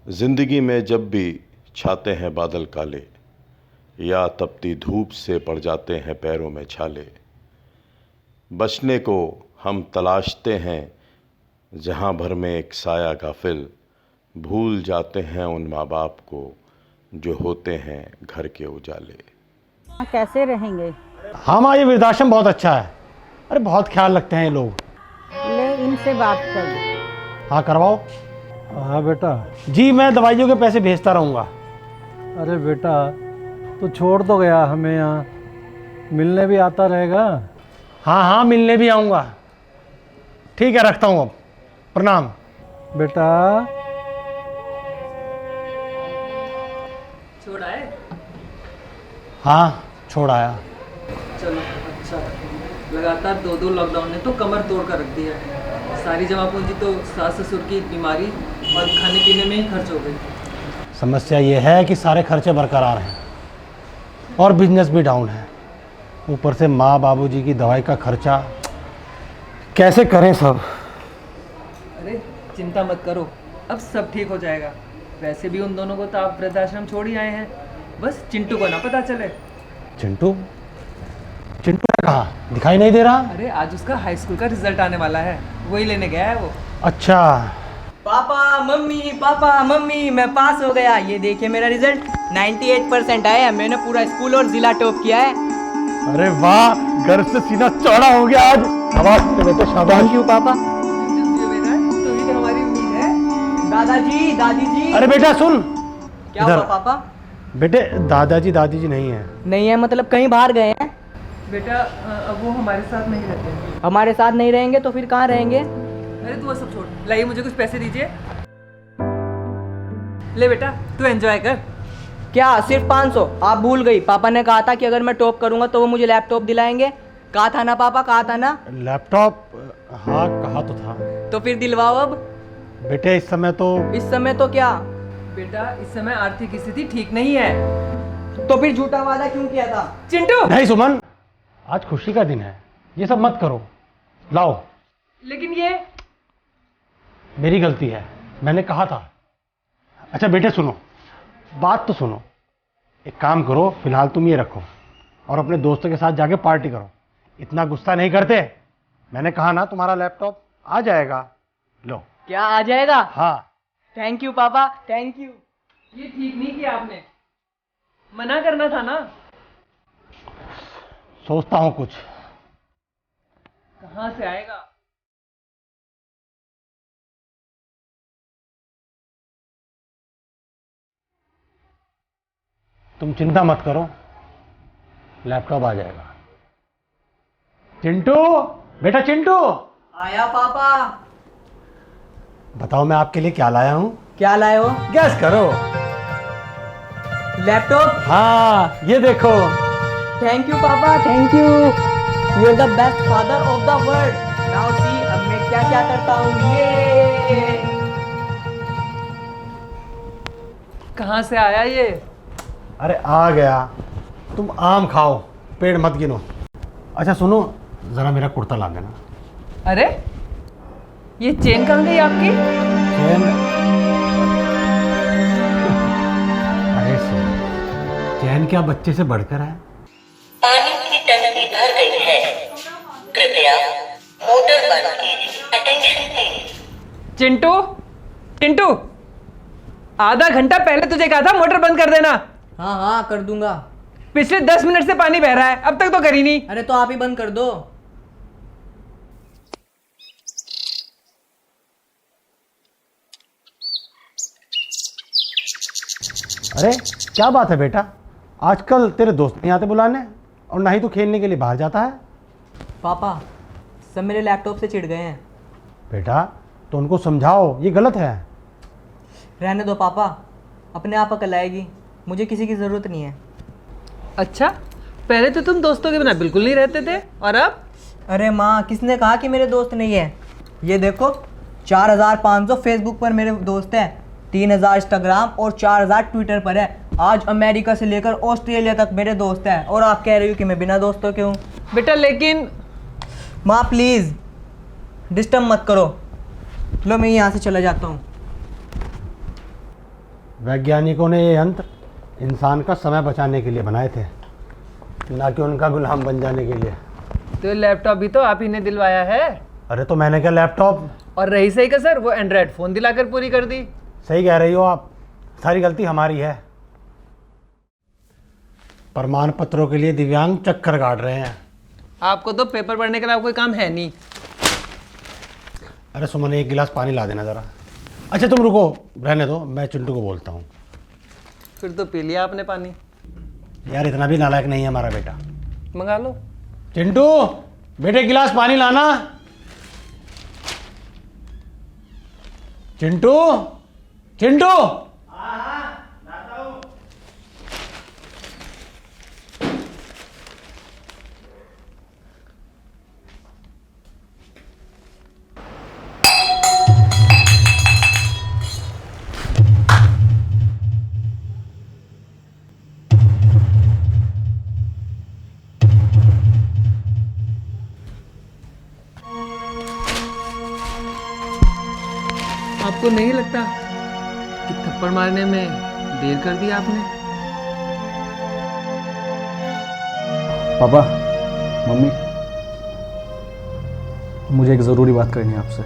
जिंदगी में जब भी छाते हैं बादल काले, या तपती धूप से पड़ जाते हैं पैरों में छाले, बचने को हम तलाशते हैं जहां भर में एक साया गाफिल, भूल जाते हैं उन माँ बाप को जो होते हैं घर के उजाले। कैसे रहेंगे? हाँ माँ, ये वृद्धाश्रम बहुत अच्छा है। अरे बहुत ख्याल रखते हैं ये लोग। ले इनसे बात कर। हाँ करवाओ। हाँ बेटा। जी मैं दवाइयों के पैसे भेजता रहूँगा। अरे बेटा तो छोड़ तो गया, हमें यहाँ मिलने भी आता रहेगा। हाँ हाँ मिलने भी आऊँगा। ठीक है रखता हूँ अब। प्रणाम बेटा। छोड़ आए? हाँ छोड़ आया। चलो अच्छा। लगातार दो लॉकडाउन ने तो कमर तोड़ कर रख दिया है। सारी जमा पूंजी तो सास ससुर की बीमारी और खाने पीने में ही खर्च हो गई। समस्या ये है कि सारे खर्चे बरकरार हैं और बिजनेस भी डाउन है। ऊपर से माँ बाबूजी की दवाई का खर्चा कैसे करें सब। अरे चिंता मत करो, अब सब ठीक हो जाएगा। वैसे भी उन दोनों को तो आप वृद्धाश्रम छोड़ ही आए हैं, बस चिंटू को ना पता चले। चिंटू? चिंटू है कहाँ? दिखाई नहीं दे रहा। अरे आज उसका हाई स्कूल का रिजल्ट आने वाला है, वही लेने गया है वो। अच्छा। पापा मम्मी मैं पास हो गया। ये देखिए मेरा रिजल्ट 98% आया है। मैंने पूरा स्कूल और जिला टॉप किया है। अरे वाह, घर से सीना चौड़ा हो गया आज। शाबाश बेटे शाबाश। थैंक यू पापा। तू ही तो हमारी उम्मीद है। दादाजी दादी जी। अरे बेटा सुन। क्या इधर। हुआ पापा? बेटे दादाजी दादी जी नहीं है। नहीं है मतलब कहीं बाहर गए हैं? बेटा अब वो हमारे साथ नहीं रहते हैं। हमारे साथ नहीं रहेंगे तो फिर कहाँ रहेंगे? अरे तू वो सब छोड़, लाइए मुझे कुछ पैसे दीजिए। ले बेटा तू एंजॉय कर। क्या सिर्फ 500? आप भूल गई, पापा ने कहा था कि अगर मैं टॉप करूंगा तो वो मुझे लैपटॉप दिलाएंगे। कहा था ना पापा, कहा था ना? लैपटॉप? हाँ कहा तो था। तो फिर दिलवाओ अब। बेटे इस समय तो क्या? बेटा इस समय आर्थिक स्थिति ठीक नहीं है। तो फिर झूठा वादा क्यों किया था? चिंटू! नहीं सुमन, आज खुशी का दिन है, ये सब मत करो। लाओ। लेकिन ये मेरी गलती है, मैंने कहा था। अच्छा बेटे सुनो, बात तो सुनो। एक काम करो, फिलहाल तुम ये रखो और अपने दोस्तों के साथ जाके पार्टी करो। इतना गुस्सा नहीं करते। मैंने कहा ना तुम्हारा लैपटॉप आ जाएगा। लो। क्या आ जाएगा? हाँ। थैंक यू पापा, थैंक यू। ये ठीक नहीं किया आपने, मना करना था ना। सोचता हूँ कुछ। कहाँ से आएगा? तुम चिंता मत करो, लैपटॉप आ जाएगा। चिंटू, बेटा चिंटू। आया पापा। बताओ मैं आपके लिए क्या लाया हूँ। क्या लाए हो? गैस करो। लैपटॉप? हाँ ये देखो। थैंक यू पापा, thank you. You are the best father of the world. Now see अब मैं क्या क्या करता हूँ। ये कहाँ से आया ये? अरे आ गया। तुम आम खाओ, पेड़ मत गिनो। अच्छा सुनो, जरा मेरा कुर्ता ला देना। अरे ये चेन कहाँ गई आपकी? चैन? अरे सुन, चैन क्या बच्चे से बढ़कर है? पानी की टंकी भर गई है, कृपया मोटर बंद कीजिए। Attention please. चिंटू, चिंटू, आधा घंटा पहले तुझे कहा था मोटर बंद कर देना। हाँ हाँ कर दूंगा। पिछले 10 मिनट से पानी बह रहा है, अब तक तो करी नहीं। अरे तो आप ही बंद कर दो। अरे क्या बात है बेटा, आजकल तेरे दोस्त नहीं आते बुलाने और ना ही तू खेलने के लिए बाहर जाता है। पापा सब मेरे लैपटॉप से चिढ़ गए हैं। बेटा तो उनको समझाओ, ये गलत है। रहने दो पापा, अपने आप अकल आएगी। मुझे किसी की ज़रूरत नहीं है। अच्छा, पहले तो तुम दोस्तों के बिना बिल्कुल नहीं रहते थे, और अब? अरे माँ, किसने कहा कि मेरे दोस्त नहीं है? ये देखो 4500 फेसबुक पर मेरे दोस्त हैं, 3000 इंस्टाग्राम और 4000 ट्विटर पर है। आज अमेरिका से लेकर ऑस्ट्रेलिया तक मेरे दोस्त हैं, और आप कह रही हो कि मैं बिना दोस्तों के हूँ? बेटा लेकिन माँ प्लीज़ डिस्टर्ब मत करो। लो मैं यहाँ से चला जाता हूँ। वैज्ञानिकों ने ये यंत्र इंसान का समय बचाने के लिए बनाए थे, ना कि उनका गुलाम बन जाने के लिए। तो ये लैपटॉप भी तो आप ही ने दिलवाया है। अरे तो मैंने क्या लैपटॉप। और रही सही कसर वो एंड्रॉयड फ़ोन दिलाकर पूरी कर दी। सही कह रही हो आप, सारी गलती हमारी है। प्रमाण पत्रों के लिए दिव्यांग चक्कर काट रहे हैं। आपको तो पेपर पढ़ने के अलावा कोई काम है नहीं। अरे सुमन, एक गिलास पानी ला देना ज़रा। अच्छा तुम रुको, रहने दो, मैं चिंटू को बोलता हूँ। फिर तो पी लिया आपने पानी। यार इतना भी नालायक नहीं है हमारा बेटा। मंगा लो। चिंटू बेटे, गिलास पानी लाना। चिंटू, चिंटू। आपको नहीं लगता कि थप्पड़ मारने में देर कर दी आपने? पापा, मम्मी, मुझे एक ज़रूरी बात करनी है आपसे।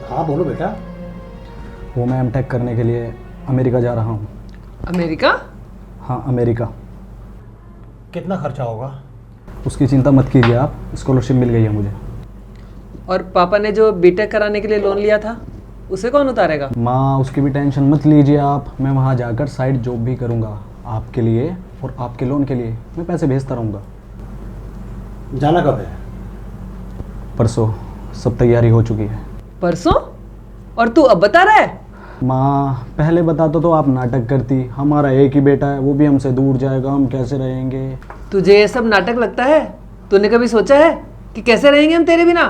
हाँ बोलो बेटा। वो मैं एमटेक करने के लिए अमेरिका जा रहा हूँ। अमेरिका? हाँ, अमेरिका। कितना खर्चा होगा? उसकी चिंता मत कीजिए आप, स्कॉलरशिप मिल गई है मुझे। और पापा ने जो बीटेक कराने के लिए लोन लिया था उसे कौन उतारेगा? माँ, उसकी भी टेंशन मत लीजिए आप। मैं वहाँ जाकर साइड जॉब भी करूँगा आपके लिए, और आपके लोन के लिए मैं पैसे भेजता रहूँगा। जाना कब है? परसों। सब तैयारी हो चुकी है। परसों? और तू अब बता रहा है? माँ, पहले बताते तो आप नाटक करती। हमारा एक ही बेटा है, वो भी हमसे दूर जाएगा, हम कैसे रहेंगे? तुझे ये सब नाटक लगता है? तूने कभी सोचा है कि कैसे रहेंगे हम तेरे बिना?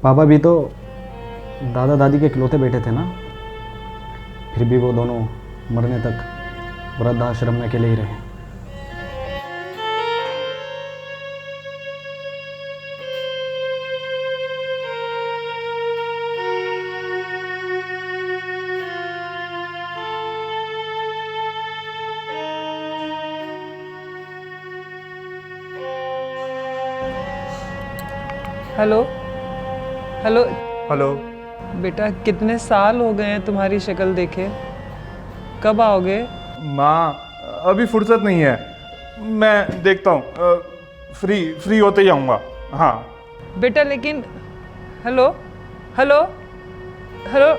पापा भी तो दादा दादी के इकलौते बेटे थे ना, फिर भी वो दोनों मरने तक वृद्धाश्रम में अकेले ही रहे। Hello hello hello. बेटा, कितने साल हो गए हैं तुम्हारी शक्ल देखे? कब आओगे? माँ, अभी फुर्सत नहीं है, मैं देखता हूँ, फ्री होते ही आऊँगा। हाँ बेटा लेकिन हेलो हेलो हेलो।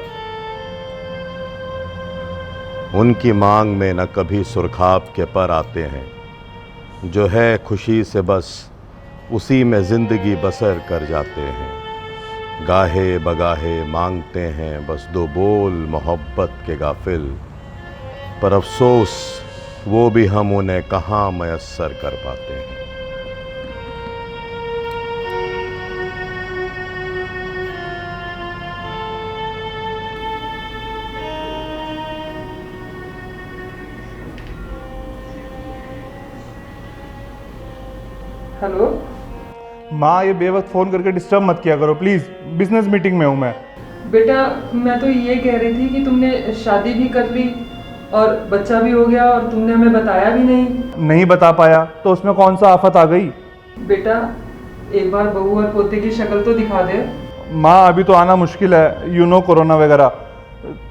उनकी मांग में न कभी सुरखाब के पर आते हैं, जो है खुशी से बस उसी में ज़िंदगी बसर कर जाते हैं। गाहे बगाहे मांगते हैं बस दो बोल मोहब्बत के गाफिल, पर अफसोस वो भी हम उन्हें कहाँ मयस्सर कर पाते हैं। हेलो। माँ, ये बेवक्त फ़ोन करके डिस्टर्ब मत किया करो प्लीज़, बिजनेस मीटिंग में हूँ मैं। बेटा, मैं तो ये कह रही थी कि तुमने शादी भी कर ली और बच्चा भी हो गया और तुमने हमें बताया भी नहीं बता पाया तो उसमें कौन सा आफत आ गई? बेटा, एक बार बहू और पोते की शक्ल तो दिखा दे। माँ, अभी तो आना मुश्किल है, यू नो कोरोना वगैरह,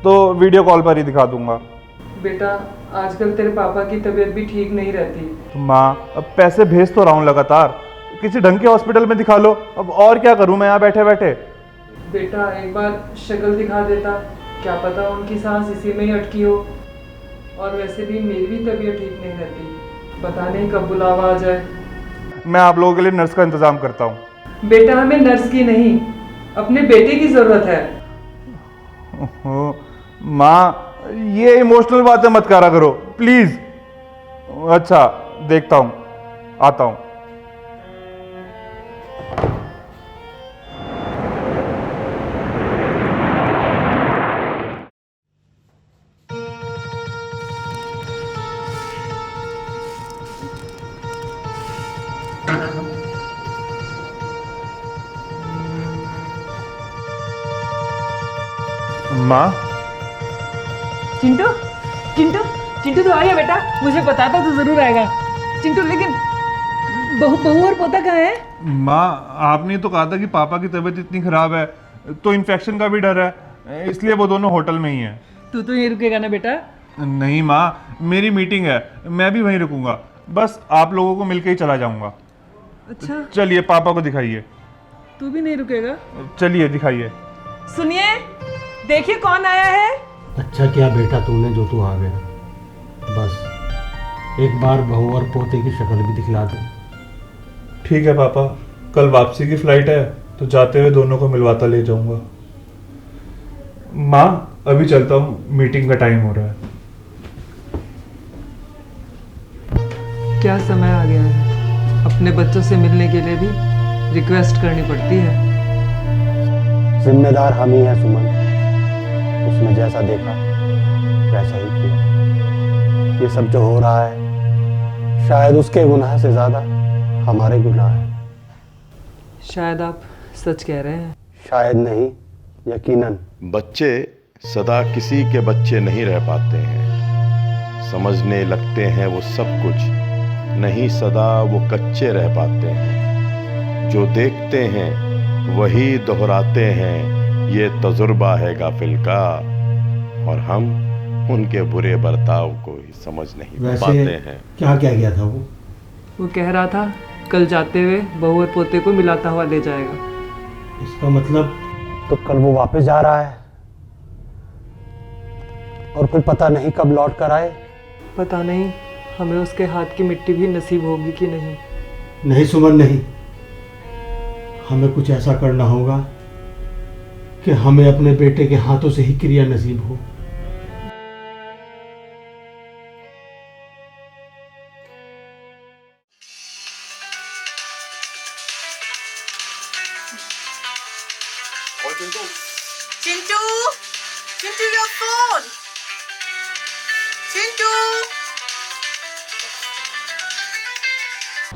तो वीडियो कॉल पर ही दिखा दूंगा। बेटा, आजकल तेरे पापा की तबीयत भी ठीक नहीं रहती। तो माँ, अब पैसे भेज तो रहा हूँ लगातार, किसी ढंग के हॉस्पिटल में दिखा लो, अब और क्या करूँ मैं यहाँ बैठे बैठे। बेटा, एक बार शक्ल दिखा देता, क्या पता उनकी सांस इसी में ही अटकी हो। और वैसे भी मेरी भी तबीयत ठीक नहीं रहती, पता नहीं कब बुलावा आ जाए। मैं आप लोगों के लिए नर्स का इंतजाम करता हूँ। बेटा, हमें नर्स की नहीं, अपने बेटे की जरूरत है। माँ, ये इमोशनल बातें मत करा करो प्लीज। अच्छा, देखता हूँ, आता हूँ। चिंटू, चिंटू चिंटू तो आ गया बेटा, मुझे पता था तो जरूर आएगा। चिंटू लेकिन बहू और पोता कहाँ है? माँ, आपने तो कहा था कि पापा की तबीयत इतनी खराब है तो इन्फेक्शन का भी डर है, इसलिए वो दोनों होटल में ही हैं। तू तो यहीं रुकेगा ना बेटा? नहीं माँ, मेरी मीटिंग है, मैं भी वहीं रुकूंगा। बस आप लोगों को मिलके ही चला जाऊंगा। अच्छा, चलिए पापा को दिखाइए। तू भी नहीं रुकेगा? चलिए दिखाइए। सुनिए, देखिए कौन आया है। अच्छा किया बेटा तूने जो तू आ गया। बस एक बार बहू और पोते की शक्ल भी दिखला दे। ठीक है पापा, कल वापसी की फ्लाइट है तो जाते हुए दोनों को मिलवाता ले जाऊंगा। माँ अभी चलता हूँ, मीटिंग का टाइम हो रहा है। क्या समय आ गया है, अपने बच्चों से मिलने के लिए भी रिक्वेस्ट करनी पड़ती है। जिम्मेदार हम ही हैं सुमन, उसने जैसा देखा वैसा ही किया। ये सब जो हो रहा है शायद उसके गुनाह से ज्यादा हमारे गुनाह है। शायद आप सच कह रहे हैं। शायद नहीं, यकीनन। बच्चे सदा किसी के बच्चे नहीं रह पाते हैं, समझने लगते हैं वो सब कुछ, नहीं सदा वो कच्चे रह पाते हैं। जो देखते हैं वही दोहराते हैं, ये तजुर्बा है गाफिल का, और हम उनके बुरे बर्ताव को ही समझ नहीं पाते हैं। क्या क्या गया था वो कह रहा था कल जाते हुए बहू और पोते को मिलाता हुआ ले जाएगा। इसका मतलब तो कल वो वापस जा रहा है और कोई पता नहीं कब लौट कर आए। पता नहीं हमें उसके हाथ की मिट्टी भी नसीब होगी कि नहीं। नहीं सुमन नहीं, हमें कुछ ऐसा करना होगा कि हमें अपने बेटे के हाथों से ही क्रिया नसीब हो। Chintu, Chintu your phone, Chintu.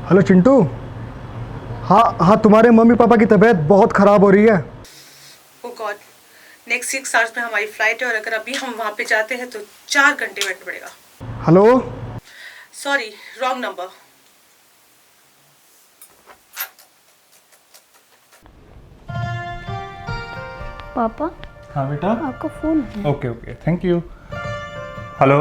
Hello Chintu. हाँ, तुम्हारे मम्मी पापा की तबीयत बहुत खराब हो रही है। ओह गॉड, नेक्स्ट 6 आवर्स में हमारी फ्लाइट है और अगर अभी हम वहाँ पे जाते हैं तो 4 घंटे वेट पड़ेगा। हेलो। Sorry, wrong number. पापा। हाँ बेटा। आपका फोन है। Okay okay, thank you. Hello.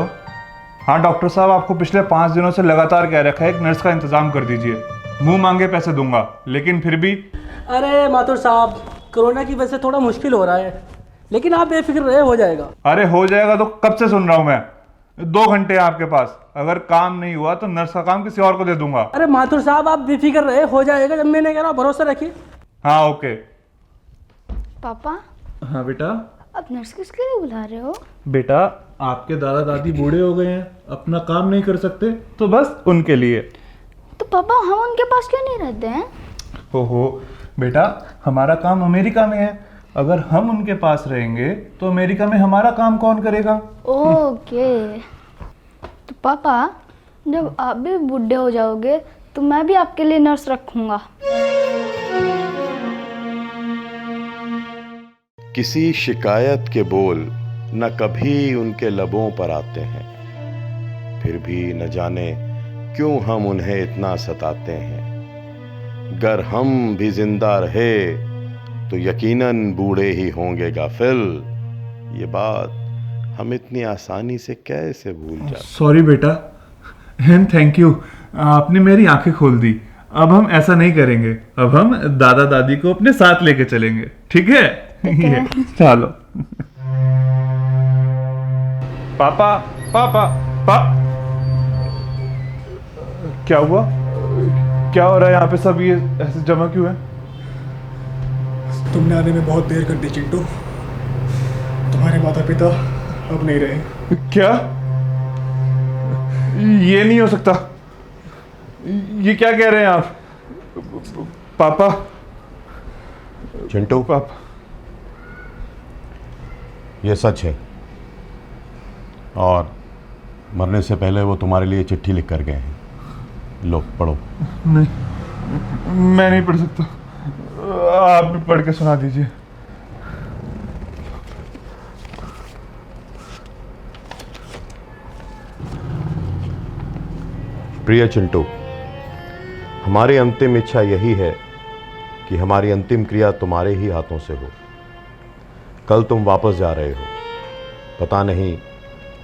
हाँ डॉक्टर साहब, आपको पिछले 5 दिनों से लगातार कह रखा है एक नर्स का इंतजाम कर दीजिए। मुंह मांगे पैसे दूंगा, लेकिन फिर भी। अरे माथुर साहब, कोरोना की वजह से थोड़ा मुश्किल हो रहा है, लेकिन आप बेफिक्र रहे, हो जाएगा। अरे हो जाएगा तो कब से सुन रहा हूँ मैं। 2 घंटे हैं आपके पास, अगर काम नहीं हुआ तो नर्स का काम किसी और को दे दूंगा। अरे माथुर साहब, आप बेफिक्र रहे, हो जाएगा। जब मैंने कह रहा भरोसा रखिए। हाँ ओके। पापा। हाँ बेटा। आप नर्स किसके लिए बुला रहे हो? बेटा, आपके दादा दादी बूढ़े हो गए हैं, अपना काम नहीं कर सकते, तो बस उनके लिए। तो पापा हम उनके पास क्यों नहीं रहते हैं? ओहो बेटा, हमारा काम अमेरिका में है, अगर हम उनके पास रहेंगे तो अमेरिका में हमारा काम कौन करेगा? ओके। तो पापा, जब आप भी बूढ़े हो जाओगे तो मैं भी आपके लिए नर्स रखूंगा। किसी शिकायत के बोल न कभी उनके लबों पर आते हैं, फिर भी न जाने क्यों हम उन्हें इतना सताते हैं। गर हम भी जिंदा रहे तो यकीनन बूढ़े ही होंगे गाफिल, ये बात हम इतनी आसानी से कैसे भूल जाते। सॉरी बेटा, एंड थैंक यू, आपने मेरी आंखें खोल दी। अब हम ऐसा नहीं करेंगे, अब हम दादा दादी को अपने साथ लेके चलेंगे, ठीक है? ये चलो। पापा पापा क्या हुआ? क्या हो रहा है यहाँ पे? सब ये ऐसे जमा क्यों है? तुमने आने में बहुत देर कर दी चिंटू, तुम्हारे माता पिता अब नहीं रहे। क्या? ये नहीं हो सकता, ये क्या कह रहे हैं आप? पापा। चिंटू, पापा, ये सच है, और मरने से पहले वो तुम्हारे लिए चिट्ठी लिख कर गए हैं। लो पढ़ो। नहीं, मैं नहीं पढ़ सकता, आप भी पढ़ के सुना दीजिए। प्रिय चिंटू, हमारी अंतिम इच्छा यही है कि हमारी अंतिम क्रिया तुम्हारे ही हाथों से हो। कल तुम वापस जा रहे हो, पता नहीं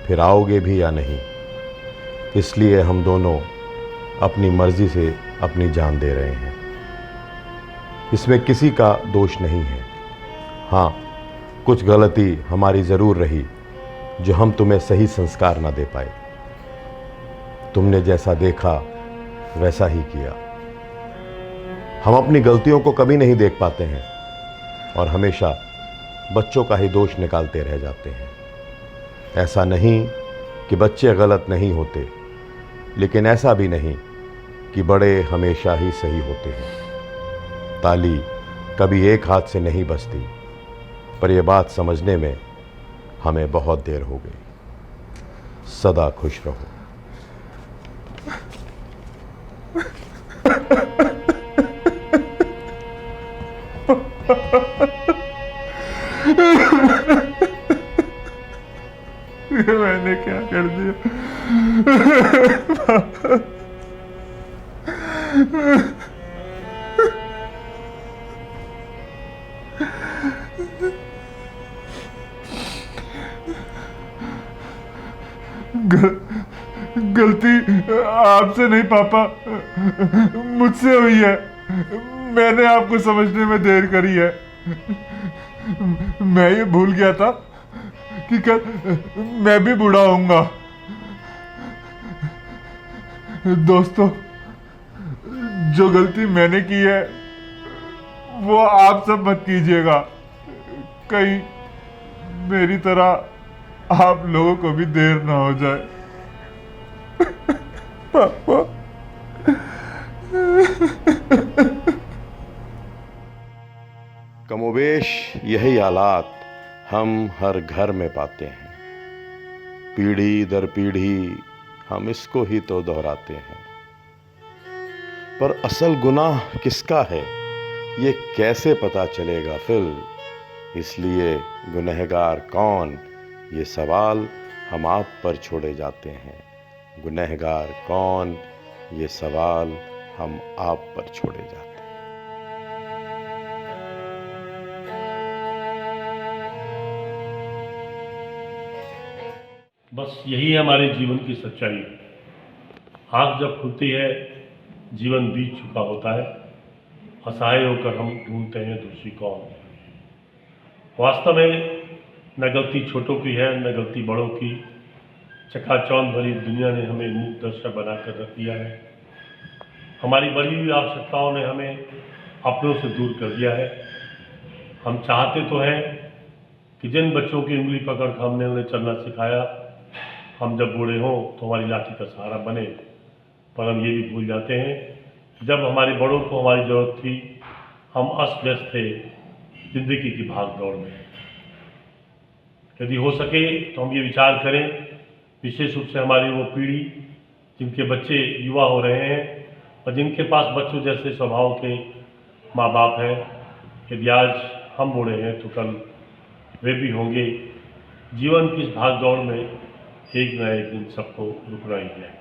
फिर आओगे भी या नहीं, इसलिए हम दोनों अपनी मर्जी से अपनी जान दे रहे हैं। इसमें किसी का दोष नहीं है। हाँ, कुछ गलती हमारी ज़रूर रही जो हम तुम्हें सही संस्कार ना दे पाए। तुमने जैसा देखा वैसा ही किया। हम अपनी गलतियों को कभी नहीं देख पाते हैं और हमेशा बच्चों का ही दोष निकालते रह जाते हैं। ऐसा नहीं कि बच्चे गलत नहीं होते, लेकिन ऐसा भी नहीं कि बड़े हमेशा ही सही होते हैं। ताली कभी एक हाथ से नहीं बजती, पर यह बात समझने में हमें बहुत देर हो गई। सदा खुश रहो। मैंने क्या कर दिया? गलती आपसे नहीं पापा, मुझसे हुई है। मैंने आपको समझने में देर करी है। मैं ये भूल गया था कि कल मैं भी बूढ़ा होऊंगा। दोस्तों, जो गलती मैंने की है वो आप सब मत कीजिएगा। कहीं मेरी तरह आप लोगों को भी देर ना हो जाए। पापा। कमोबेश यही हालात हम हर घर में पाते हैं। पीढ़ी दर पीढ़ी हम इसको ही तो दोहराते हैं। पर असल गुनाह किसका है ये कैसे पता चलेगा फिर? इसलिए गुनहगार कौन, ये सवाल हम आप पर छोड़े जाते हैं। गुनहगार कौन, ये सवाल हम आप पर छोड़े जाते हैं। बस यही है हमारे जीवन की सच्चाई। आँख जब खुलती है जीवन बीत चुका होता है। असहाय होकर हम ढूंढते हैं दोषी कौन। वास्तव में न गलती छोटों की है न गलती बड़ों की। चकाचौंध भरी दुनिया ने हमें मूक दर्शक बनाकर रख दिया है। हमारी बढ़ी हुई आवश्यकताओं ने हमें अपनों से दूर कर दिया है। हम चाहते तो हैं कि जिन बच्चों की उंगली पकड़ कर हमने उन्हें चलना सिखाया, हम जब बूढ़े हों तो हमारी लाठी का सहारा बने। पर हम ये भी भूल जाते हैं कि जब हमारे बड़ों को हमारी ज़रूरत थी, हम अस्त व्यस्त थे जिंदगी की भाग दौड़ में। यदि हो सके तो हम ये विचार करें, विशेष रूप से हमारी वो पीढ़ी जिनके बच्चे युवा हो रहे हैं और जिनके पास बच्चों जैसे स्वभाव के माँ बाप हैं। यदि आज हम बूढ़े हैं तो कल वे भी होंगे। जीवन की इस भाग दौड़ में एक न एक दिन सबको रुकना ही है।